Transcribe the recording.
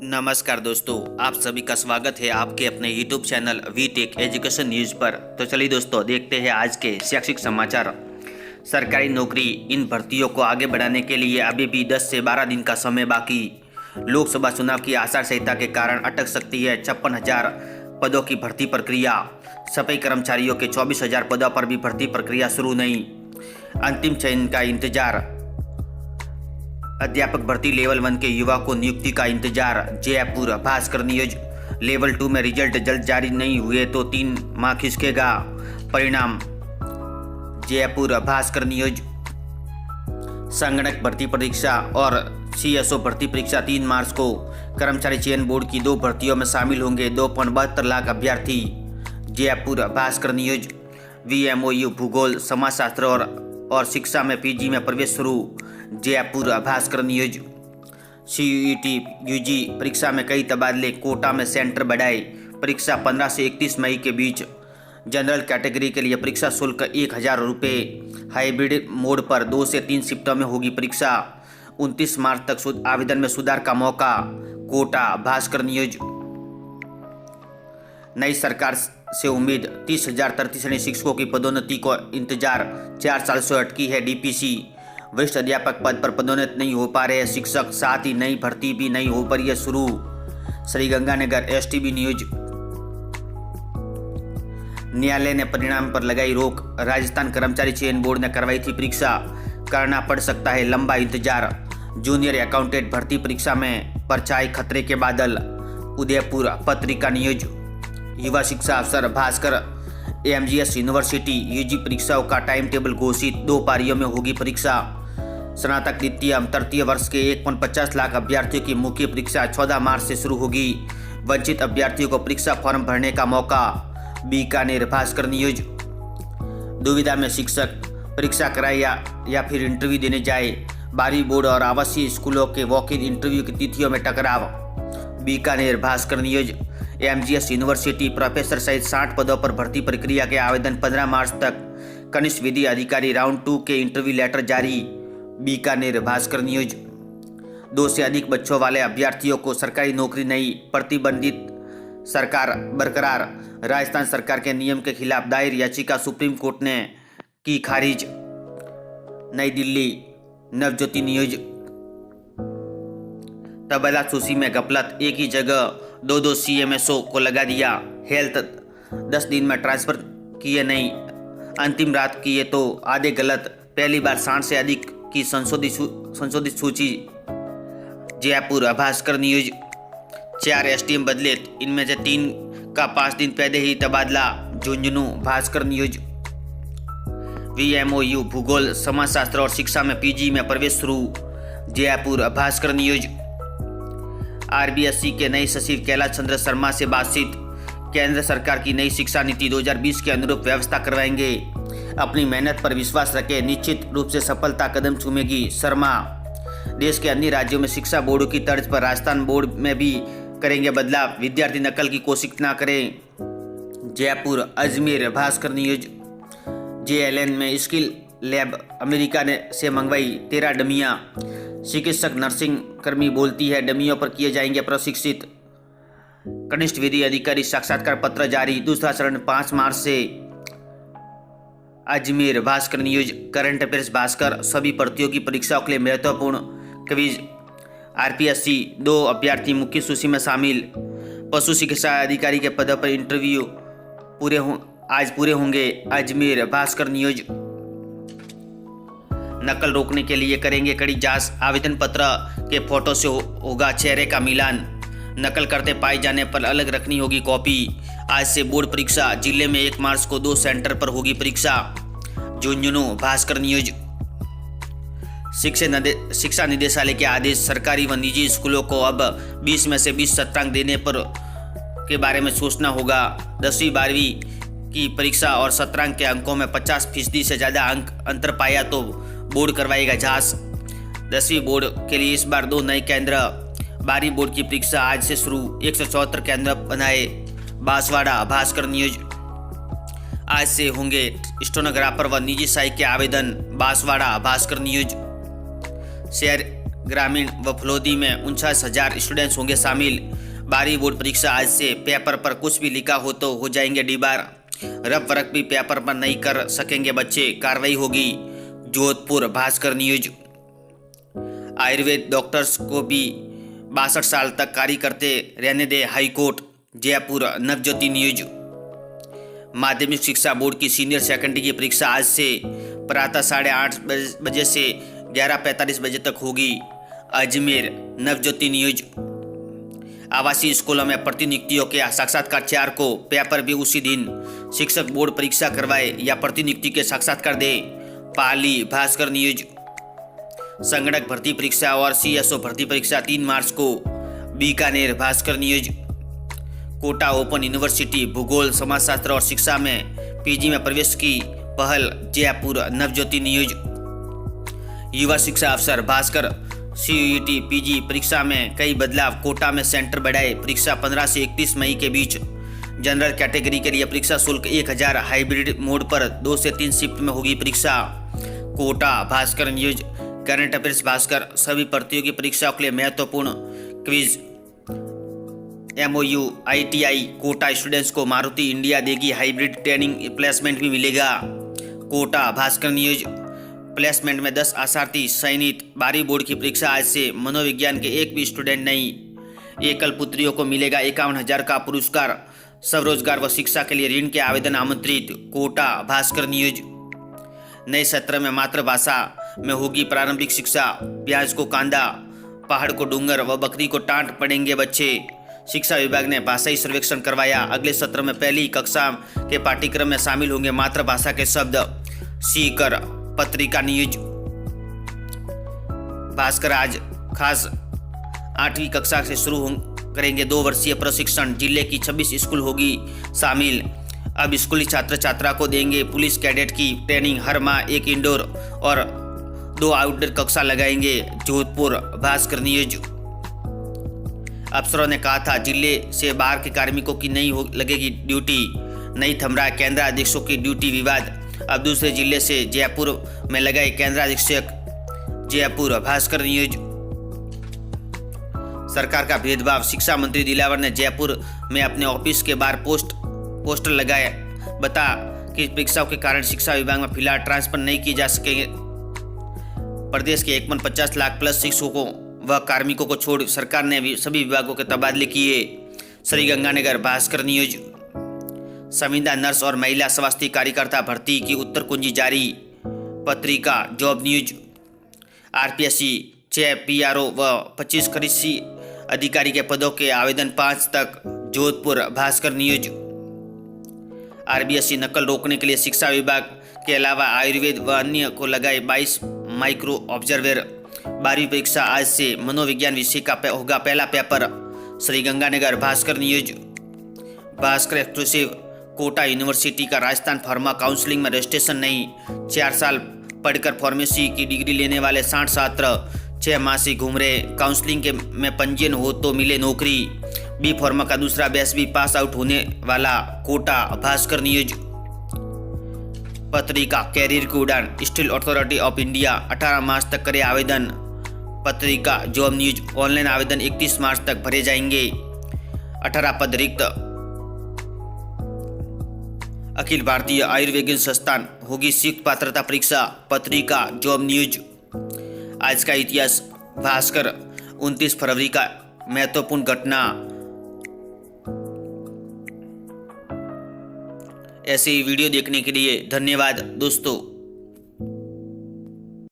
नमस्कार दोस्तों, आप सभी का स्वागत है आपके अपने YouTube channel V tech education news पर। तो चलिए दोस्तों, देखते हैं आज के शैक्षिक समाचार। सरकारी नौकरी इन भर्तियों को आगे बढ़ाने के लिए अभी भी 10 से 12 दिन का समय बाकी। लोकसभा चुनाव की आचार संहिता के कारण अटक सकती है 56,000 पदों की भर्ती प्रक्रिया। सफाई कर्मचारियों के 24,000 पदों पर भी भर्ती प्रक्रिया शुरू नहीं, अंतिम चयन का इंतजार। अध्यापक भर्ती लेवल 1 के युवा को नियुक्ति का इंतजार। जयपुर भास्कर न्यूज, लेवल 2 में रिजल्ट जल्द जारी नहीं हुए तो 3 माह खिसकेगा परिणाम। जयपुर भास्कर न्यूज, संगणक भर्ती परीक्षा और CSO भर्ती परीक्षा 3 मार्च को। कर्मचारी चयन बोर्ड की 2 भर्तियों में शामिल होंगे 2.72 लाख अभ्यर्थी। जयपुर भास्कर न्यूज, VMOU भूगोल, समाजशास्त्र और शिक्षा में PG में प्रवेश शुरू। Jaipur Bhaskar news, CUET UG परीक्षा में कई तबादले, कोटा में सेंटर बढ़ाए। परीक्षा 15 से 31 मई के बीच। जनरल कैटेगरी के लिए परीक्षा शुल्क 1,000 रुपये। हाइब्रिड मोड पर 2 से 3 शिफ्टों में होगी परीक्षा। 29 मार्च तक आवेदन में सुधार का मौका। कोटा भास्कर न्यूज, नई सरकार से उम्मीद। 30,033 श्रेणी शिक्षकों की पदोन्नति को इंतजार। 4 साल से अटकी है DPC। वरिष्ठ अध्यापक पद पर पदोन्नत नहीं हो पा रहे शिक्षक, साथ ही नई भर्ती भी नहीं हो पा रही है शुरू। श्रीगंगानगर STB न्यूज, न्यायालय ने परिणाम पर लगाई रोक। राजस्थान कर्मचारी चयन बोर्ड ने करवाई थी परीक्षा, करना पड़ सकता है लंबा इंतजार। जूनियर अकाउंटेंट भर्ती परीक्षा में परछाई खतरे के बादल। उदयपुर पत्रिका न्यूज, युवा शिक्षा अफसर भास्कर MGS यूनिवर्सिटी UG परीक्षाओं का टाइम टेबल घोषित। 2 पारियों में होगी परीक्षा। स्नातक द्वितीय तृतीय वर्ष के 1.50 लाख अभ्यर्थियों की मुख्य परीक्षा 14 मार्च से शुरू होगी। वंचित अभ्यर्थियों को परीक्षा फॉर्म भरने का मौका। बीकानेर भास्कर न्यूज, दुविधा में शिक्षक, परीक्षा कराए या फिर इंटरव्यू देने जाए। 12वीं बोर्ड और आवासीय स्कूलों के वॉक-इन इंटरव्यू की तिथियों में टकराव। Bikaner Bhaskar news, MGS university professor सहित 60 पदों पर भर्ती प्रक्रिया के आवेदन 15 मार्च तक। कनिष्ठ विधि अधिकारी राउंड 2 के इंटरव्यू लेटर जारी। बीकानेर भास्कर न्यूज, 2 से अधिक बच्चों वाले अभ्यर्थियों को सरकारी नौकरी नहीं, प्रतिबंधित सरकार बरकरार। राजस्थान सरकार के नियम के खिलाफ दायर याचिका सुप्रीम कोर्ट ने की खारिज। नई दिल्ली नवज्योति न्यूज, तबादला सूची में गफलत, एक ही जगह 2 CMSO को लगा दिया। हेल्थ 10 दिन में ट्रांसफर किए नहीं, अंतिम रात किए तो आधे गलत। पहली बार 60 से अधिक की संशोधित सूची। जयपुर भास्कर न्यूज, 4 STM बदले, इनमें से 3 का 5 दिन पहले ही तबादला। झुंझुनू भास्कर न्यूज, VMOU भूगोल, समाजशास्त्र और शिक्षा में PG में प्रवेश शुरू। जयपुर भास्कर न्यूज, RBSC के नए सचिव कैलाश चंद्र शर्मा से बातचीत। केंद्र सरकार की नई शिक्षा नीति 2020 के अनुरूप व्यवस्था करवाएंगे। अपनी मेहनत पर विश्वास रखें, निश्चित रूप से सफलता कदम चूमेगी शर्मा। देश के अन्य राज्यों में शिक्षा बोर्डों की तर्ज पर राजस्थान बोर्ड में भी करेंगे बदलाव। विद्यार्थी नकल की कोशिश न करें। जयपुर अजमेर भास्कर न्यूज, JLN में स्किल लैब अमेरिका से मंगवाई 13 डमियां। चिकित्सक नर्सिंग कर्मी बोलती है डमियों पर किए जाएंगे प्रशिक्षित। कनिष्ठ विधि अधिकारी साक्षात्कार पत्र जारी। दूसरा चरण 5 मार्च से। Ajmer Bhaskar news, current affairs Bhaskar, सभी भर्तियों की परीक्षाओं के लिए महत्वपूर्ण क्विज। RPSC 2 अभ्यर्थी मुख्य सूची में शामिल। पशु चिकित्सा अधिकारी के पद पर इंटरव्यू आज पूरे होंगे। अजमेर भास्कर न्यूज, नकल रोकने के लिए करेंगे कड़ी जांच। आवेदन पत्र के फोटो से होगा चेहरे का मिलान। नकल करते पाए जाने पर अलग रखनी होगी कॉपी। आज से बोर्ड परीक्षा। जिले में 1 मार्च को 2 सेंटर पर होगी परीक्षा। झुंझुनू भास्कर न्यूज, शिक्षा निदेशालय के आदेश। सरकारी व निजी स्कूलों को अब 20 में से 20 शतरांक देने पर के बारे में सोचना होगा। 10वीं 12वीं की परीक्षा और शतरांक के अंकों में 50% से ज़्यादा अंक अंतर पाया तो बोर्ड करवाएगा जांच। 10वीं बोर्ड के लिए इस बार 2 नए केंद्र। 12वीं बोर्ड की परीक्षा आज से शुरू। 174 केंद्र बनाए। बांसवाड़ा भास्कर न्यूज, आज से होंगे स्टेनोग्राफर व निजी सहायक के आवेदन। बांसवाड़ा भास्कर न्यूज, शहर ग्रामीण व फलोदी में 49,000 स्टूडेंट्स होंगे शामिल। 12वीं बोर्ड परीक्षा आज से। पेपर पर कुछ भी लिखा हो तो हो जाएंगे डीबार। रफ वर्क भी पेपर पर नहीं कर सकेंगे बच्चे, कार्रवाई होगी। जोधपुर भास्कर न्यूज। आयुर्वेद डॉक्टर्स को भी 62 साल तक कार्य करते रहने दे हाईकोर्ट। जयपुर नवज्योति न्यूज। माध्यमिक शिक्षा बोर्ड की सीनियर सेकेंडरी की परीक्षा आज से प्रातः 8:30 बजे से 11:45 बजे तक होगी। अजमेर नवज्योति न्यूज। आवासीय स्कूलों में प्रतिनियुक्तियों के साक्षात्कार को पेपर भी उसी दिन। शिक्षक बोर्ड परीक्षा करवाए या प्रतिनियुक्ति के साक्षात्कार दे। पाली भास्कर न्यूज। संगणक भर्ती परीक्षा और CSO भर्ती परीक्षा 3 मार्च को। Bikaner Bhaskar news. Kota open university भूगोल, समाजशास्त्र और शिक्षा में PG में प्रवेश की पहल। जयपुर नवज्योति न्यूज। युवा शिक्षा अफसर भास्कर CUET PG परीक्षा में कई बदलाव। कोटा में सेंटर बढ़ाए। परीक्षा 15 से 31 मई के बीच। जनरल कैटेगरी के लिए परीक्षा शुल्क 1000। हाइब्रिड मोड पर 2 से 3 शिफ्ट में होगी परीक्षा। Kota Bhaskar news. Current affairs Bhaskar. सभी प्रतियोगी परीक्षाओं के लिए महत्वपूर्ण quiz. MOU ITI Kota students को मारुति इंडिया देगी हाइब्रिड ट्रेनिंग, प्लेसमेंट भी मिलेगा। कोटा भास्कर न्यूज। प्लेसमेंट में 10 आशार्थी चयनित। 12वीं बोर्ड की परीक्षा आज से। मनोविज्ञान के एक भी स्टूडेंट नहीं। एकल पुत्रियों को मिलेगा 51,000 का पुरस्कार। स्वरोजगार व शिक्षा के लिए ऋण के आवेदन आमंत्रित। कोटा भास्कर न्यूज। नए सत्र में मातृभाषा में होगी प्रारंभिक शिक्षा। प्याज को कांदा, पहाड़ को डूंगर व बकरी को टांट पढ़ेंगे बच्चे। शिक्षा विभाग ने भाषाई सर्वेक्षण करवाया। अगले सत्र में पहली कक्षा के पाठ्यक्रम में शामिल होंगे मातृभाषा के शब्द। सीकर पत्रिका न्यूज। भास्कर आज खास 8वीं कक्षा से शुरू करेंगे 2 वर्षीय प्रशिक्षण। जिले की 26 स्कूल होगी शामिल। अब स्कूली छात्र छात्रा को देंगे पुलिस कैडेट की ट्रेनिंग। हर माह 1 इंडोर और 2 आउटडोर कक्षा लगाएंगे। जोधपुर भास्कर न्यूज। अफसरों ने कहा था जिले से बाहर के कार्मिकों की नहीं लगेगी ड्यूटी। नहीं थम रहा केंद्राधीशों की ड्यूटी विवाद। अब दूसरे जिले से जयपुर में लगाए केंद्राधीशक। जयपुर भास्कर न्यूज। सरकार का भेदभाव। शिक्षा मंत्री दिलावर ने जयपुर में अपने ऑफिस के बाहर पोस्टर लगाए। बता कि परीक्षाओं के कारण शिक्षा विभाग में फिलहाल ट्रांसफर नहीं किए जा सकेंगे। प्रदेश के 51 लाख प्लस शिक्षकों व कार्मिकों को छोड़ सरकार ने सभी विभागों के तबादले किए। श्रीगंगानगर भास्कर न्यूज। संविदा नर्स और महिला स्वास्थ्य कार्यकर्ता भर्ती की उत्तर कुंजी जारी। पत्रिका जॉब न्यूज। RPSC 6 PRO व 25 कृषि अधिकारी के पदों के आवेदन 5 तक। जोधपुर भास्कर न्यूज। RBSC नकल रोकने के लिए शिक्षा विभाग के अलावा आयुर्वेद व अन्य को लगाए 22 माइक्रो ऑब्जर्वर। 12वीं परीक्षा आज से। मनोविज्ञान विषय का होगा पहला पेपर। Sriganganagar Bhaskar news. Bhaskar exclusive. Kota university का राजस्थान फार्मा काउंसलिंग में रजिस्ट्रेशन नहीं। 4 साल पढ़कर फार्मेसी की डिग्री लेने वाले 60 छात्र 6 माह से घूम रहे। काउंसलिंग के में पंजीयन हो तो मिले नौकरी। B फार्मा का दूसरा बैच भी पास आउट होने वाला। कोटा भास्कर न्यूज। पत्रिका कैरियर की उड़ान। स्टील अथॉरिटी ऑफ इंडिया 18 मार्च तक करे आवेदन। पत्रिका जॉब न्यूज। ऑनलाइन आवेदन 31 मार्च तक भरे जाएंगे। 18 पद रिक्त। अखिल भारतीय आयुर्विज्ञान संस्थान होगी संयुक्त पात्रता परीक्षा। पत्रिका जॉब न्यूज। आज का इतिहास। भास्कर 29 फरवरी का महत्वपूर्ण घटना। ऐसे ही वीडियो देखने के लिए धन्यवाद दोस्तों।